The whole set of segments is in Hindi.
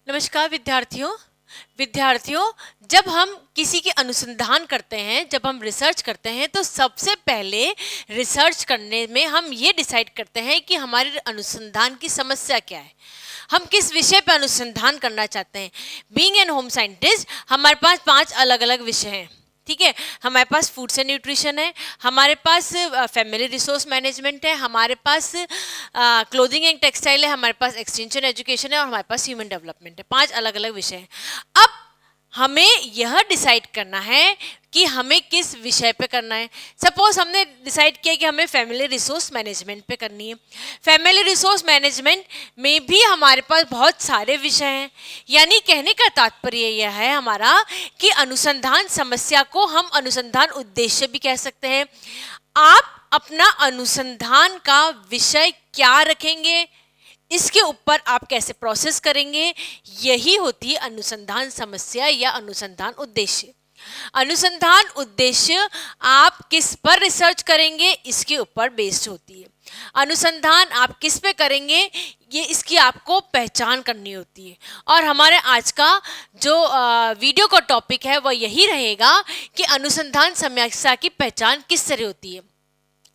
नमस्कार विद्यार्थियों, जब हम किसी के अनुसंधान करते हैं, जब हम रिसर्च करते हैं, तो सबसे पहले रिसर्च करने में हम ये डिसाइड करते हैं कि हमारे अनुसंधान की समस्या क्या है, हम किस विषय पर अनुसंधान करना चाहते हैं। बीइंग एन होम साइंटिस्ट हमारे पास 5 अलग अलग विषय हैं। ठीक है, हमारे पास फूड से न्यूट्रिशन है, हमारे पास फैमिली रिसोर्स मैनेजमेंट है, हमारे पास क्लोथिंग एंड टेक्सटाइल है, हमारे पास एक्सटेंशन एजुकेशन है और हमारे पास ह्यूमन डेवलपमेंट है। 5 अलग अलग विषय हैं। अब हमें यह डिसाइड करना है कि हमें किस विषय पे करना है। सपोज हमने डिसाइड किया कि हमें फैमिली रिसोर्स मैनेजमेंट पे करनी है। फैमिली रिसोर्स मैनेजमेंट में भी हमारे पास बहुत सारे विषय हैं, यानी कहने का तात्पर्य यह है हमारा कि अनुसंधान समस्या को हम अनुसंधान उद्देश्य भी कह सकते हैं। आप अपना अनुसंधान का विषय क्या रखेंगे, इसके ऊपर आप कैसे प्रोसेस करेंगे, यही होती है अनुसंधान समस्या या अनुसंधान उद्देश्य। अनुसंधान उद्देश्य आप किस पर रिसर्च करेंगे इसके ऊपर बेस्ड होती है। अनुसंधान आप किस पे करेंगे ये इसकी आपको पहचान करनी होती है। और हमारे आज का जो वीडियो का टॉपिक है वह यही रहेगा कि अनुसंधान समस्या की पहचान किस तरह होती है।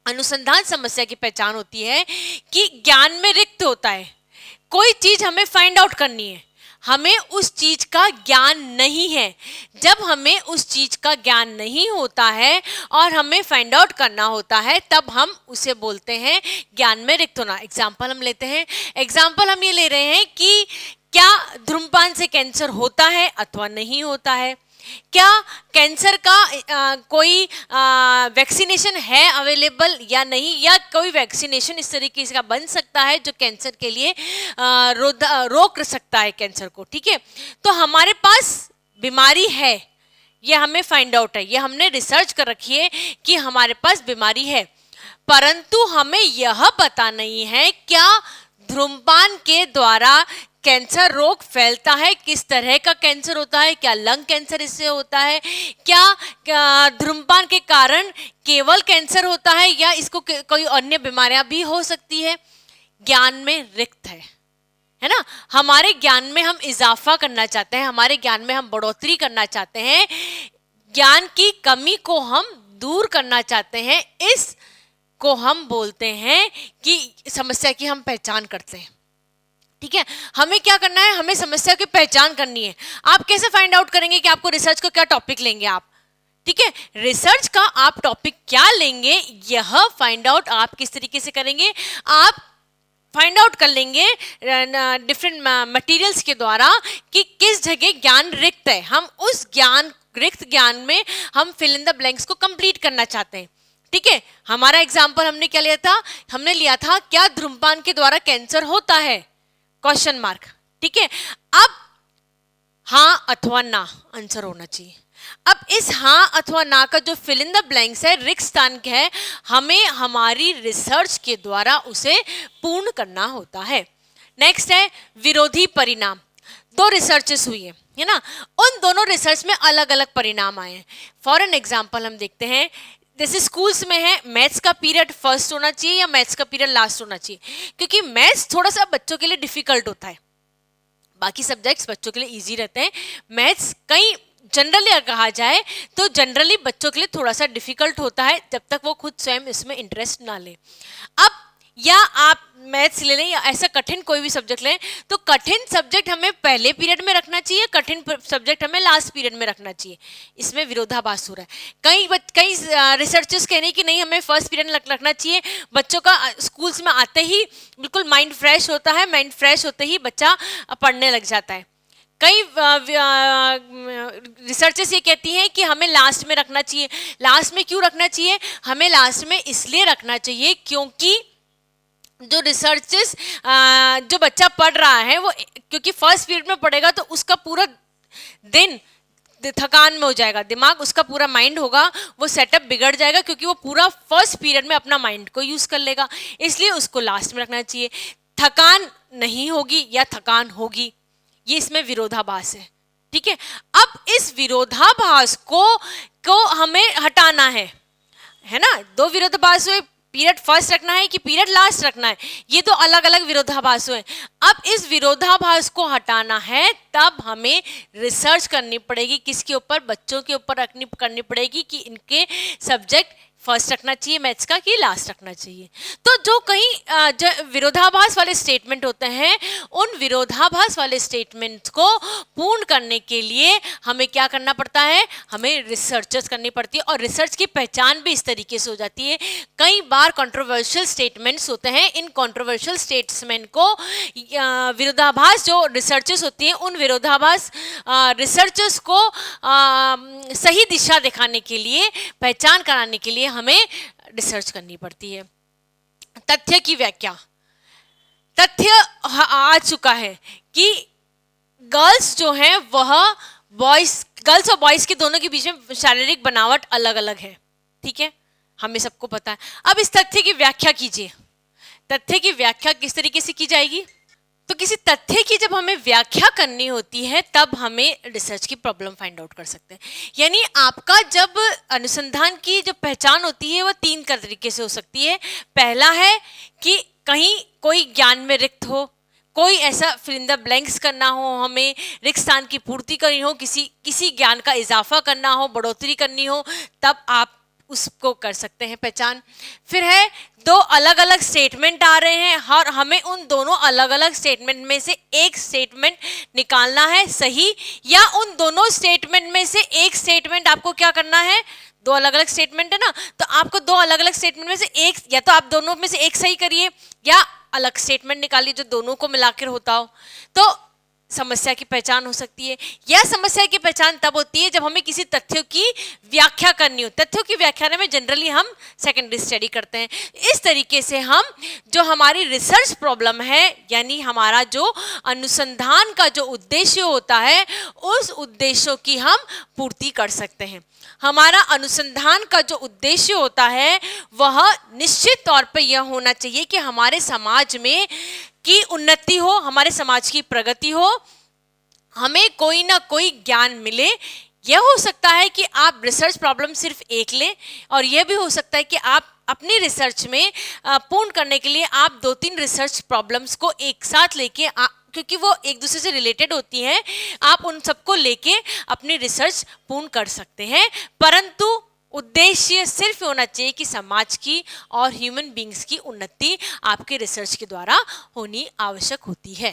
अनुसंधान समस्या की पहचान होती है कि ज्ञान में रिक्त होता है, कोई चीज हमें फाइंड आउट करनी है, हमें उस चीज का ज्ञान नहीं है। जब हमें उस चीज का ज्ञान नहीं होता है और हमें फाइंड आउट करना होता है, तब हम उसे बोलते हैं ज्ञान में रिक्त होना। एग्जाम्पल हम लेते हैं, एग्जाम्पल हम ये ले रहे हैं कि क्या धूम्रपान से कैंसर होता है अथवा नहीं होता है, क्या कैंसर का कोई वैक्सीनेशन है अवेलेबल या नहीं, या कोई वैक्सीनेशन इस तरीके का बन सकता है जो कैंसर के लिए रोक सकता है कैंसर को। ठीक है, तो हमारे पास बीमारी है, ये हमें फाइंड आउट है, ये हमने रिसर्च कर रखी है कि हमारे पास बीमारी है, परंतु हमें यह पता नहीं है क्या धूम्रपान के द्वारा कैंसर रोग फैलता है, किस तरह का कैंसर होता है, क्या लंग कैंसर इससे होता है, क्या धूम्रपान के कारण केवल कैंसर होता है या इसको कोई अन्य बीमारियां भी हो सकती है। ज्ञान में रिक्त है ना, हमारे ज्ञान में हम इजाफा करना चाहते हैं, हमारे ज्ञान में हम बढ़ोतरी करना चाहते हैं, ज्ञान की कमी को हम दूर करना चाहते हैं। इस को हम बोलते हैं कि समस्या की हम पहचान करते हैं। ठीक है, हमें क्या करना है, हमें समस्या की पहचान करनी है। आप कैसे फाइंड आउट करेंगे कि आपको रिसर्च को क्या टॉपिक लेंगे आप। ठीक है, रिसर्च का आप टॉपिक क्या लेंगे यह फाइंड आउट आप किस तरीके से करेंगे। आप फाइंड आउट कर लेंगे डिफरेंट मटेरियल्स के द्वारा कि किस जगह ज्ञान रिक्त है। हम उस रिक्त ज्ञान में हम फिल इन द ब्लैंक्स को कंप्लीट करना चाहते हैं। ठीक है, हमारा एग्जाम्पल हमने क्या लिया था, हमने लिया था क्या धूम्रपान के द्वारा कैंसर होता है, क्वेश्चन मार्क। ठीक है, अब हाँ अथवा ना आंसर होना चाहिए। अब इस हाँ अथवा ना का जो फिल इन द ब्लैंक्स है, रिक्त स्थान है, हमें हमारी रिसर्च के द्वारा उसे पूर्ण करना होता है। नेक्स्ट है विरोधी परिणाम। 2 रिसर्चेस हुई है ना, उन दोनों रिसर्च में अलग अलग परिणाम आए हैं। फॉर एन एग्जाम्पल हम देखते हैं, जैसे स्कूल्स में है मैथ्स का पीरियड फर्स्ट होना चाहिए या मैथ्स का पीरियड लास्ट होना चाहिए, क्योंकि मैथ्स थोड़ा सा बच्चों के लिए डिफिकल्ट होता है, बाकी सब्जेक्ट्स बच्चों के लिए इजी रहते हैं। मैथ्स कई जनरली अगर कहा जाए तो जनरली बच्चों के लिए थोड़ा सा डिफिकल्ट होता है जब तक वो खुद स्वयं इसमें इंटरेस्ट ना ले। अब या आप मैथ्स ले लें या ऐसा कठिन कोई भी सब्जेक्ट लें, तो कठिन सब्जेक्ट हमें पहले पीरियड में रखना चाहिए, कठिन सब्जेक्ट हमें लास्ट पीरियड में रखना चाहिए। इसमें विरोधाभास हो रहा है। कई रिसर्चर्स कह रहे हैं कि नहीं हमें फर्स्ट पीरियड में रखना चाहिए। बच्चों का स्कूल्स में आते ही बिल्कुल माइंड फ्रेश होता है, माइंड फ्रेश होते ही बच्चा पढ़ने लग जाता है। कई रिसर्चर्स ये कहती हैं कि हमें लास्ट में रखना चाहिए। लास्ट में क्यों रखना चाहिए, हमें लास्ट में इसलिए रखना चाहिए क्योंकि जो रिसर्चेस जो बच्चा पढ़ रहा है वो क्योंकि फर्स्ट पीरियड में पढ़ेगा तो उसका पूरा दिन थकान में हो जाएगा, दिमाग उसका पूरा माइंड होगा वो सेटअप बिगड़ जाएगा, क्योंकि वो पूरा फर्स्ट पीरियड में अपना माइंड को यूज कर लेगा, इसलिए उसको लास्ट में रखना चाहिए। थकान नहीं होगी या थकान होगी, ये इसमें विरोधाभास है। ठीक है, अब इस विरोधाभास को हमें हटाना है ना। 2 विरोधाभास हुए, पीरियड फर्स्ट रखना है कि पीरियड लास्ट रखना है, ये तो अलग अलग विरोधाभास हैं। अब इस विरोधाभास को हटाना है, तब हमें रिसर्च करनी पड़ेगी। किसके ऊपर? बच्चों के ऊपर करनी पड़ेगी कि इनके सब्जेक्ट फर्स्ट रखना चाहिए मैथ्स का कि लास्ट रखना चाहिए। तो जो कहीं जो विरोधाभास वाले स्टेटमेंट होते हैं, उन विरोधाभास वाले स्टेटमेंट्स को पूर्ण करने के लिए हमें क्या करना पड़ता है? हमें रिसर्चेस करनी पड़ती है, और रिसर्च की पहचान भी इस तरीके से हो जाती है। कई बार कंट्रोवर्शियल स्टेटमेंट्स होते हैं, इन कंट्रोवर्शियल स्टेटमेंट को विरोधाभास जो रिसर्चेस होती हैं, उन विरोधाभास रिसर्चेस को सही दिशा दिखाने के लिए, पहचान कराने के लिए हमें रिसर्च करनी पड़ती है। तथ्य की व्याख्या। तथ्य आ चुका है कि गर्ल्स जो हैं वह गर्ल्स और बॉयज के दोनों के बीच में शारीरिक बनावट अलग अलग है, ठीक है, हमें सबको पता है। अब इस तथ्य की व्याख्या कीजिए। तथ्य की व्याख्या किस तरीके से की जाएगी? तो किसी तथ्य की जब हमें व्याख्या करनी होती है, तब हमें रिसर्च की प्रॉब्लम फाइंड आउट कर सकते हैं। यानी आपका जब अनुसंधान की जो पहचान होती है, वह 3 तरीके से हो सकती है। पहला है कि कहीं कोई ज्ञान में रिक्त हो, कोई ऐसा फिल इन द ब्लैंक्स करना हो, हमें रिक्त स्थान की पूर्ति करनी हो, किसी ज्ञान का इजाफा करना हो, बढ़ोतरी करनी हो, तब आप उसको कर सकते हैं पहचान। फिर है 2 अलग अलग स्टेटमेंट आ रहे हैं, और हमें उन दोनों अलग अलग स्टेटमेंट में से एक स्टेटमेंट निकालना है सही, या उन दोनों स्टेटमेंट में से एक स्टेटमेंट आपको क्या करना है? 2 अलग अलग स्टेटमेंट है ना, तो आपको 2 अलग अलग स्टेटमेंट में से एक, या तो आप दोनों में से एक सही करिए, या अलग स्टेटमेंट निकालिए जो दोनों को मिलाकर होता हो, तो समस्या की पहचान हो सकती है। यह समस्या की पहचान तब होती है जब हमें किसी तथ्य की व्याख्या करनी हो। तथ्यों की व्याख्या में जनरली हम सेकेंडरी स्टडी करते हैं। इस तरीके से हम जो हमारी रिसर्च प्रॉब्लम है, यानी हमारा जो अनुसंधान का जो उद्देश्य होता है, उस उद्देश्यों की हम पूर्ति कर सकते हैं। हमारा अनुसंधान का जो उद्देश्य होता है, वह निश्चित तौर पर यह होना चाहिए कि हमारे समाज में की उन्नति हो, हमारे समाज की प्रगति हो, हमें कोई ना कोई ज्ञान मिले। यह हो सकता है कि आप रिसर्च प्रॉब्लम सिर्फ एक लें, और यह भी हो सकता है कि आप अपनी रिसर्च में पूर्ण करने के लिए आप 2-3 रिसर्च प्रॉब्लम्स को एक साथ लेके, क्योंकि वो एक दूसरे से रिलेटेड होती हैं, आप उन सबको लेके अपनी रिसर्च पूर्ण कर सकते हैं। परंतु उद्देश्य सिर्फ होना चाहिए कि समाज की और ह्यूमन बींग्स की उन्नति आपके रिसर्च के द्वारा होनी आवश्यक होती है।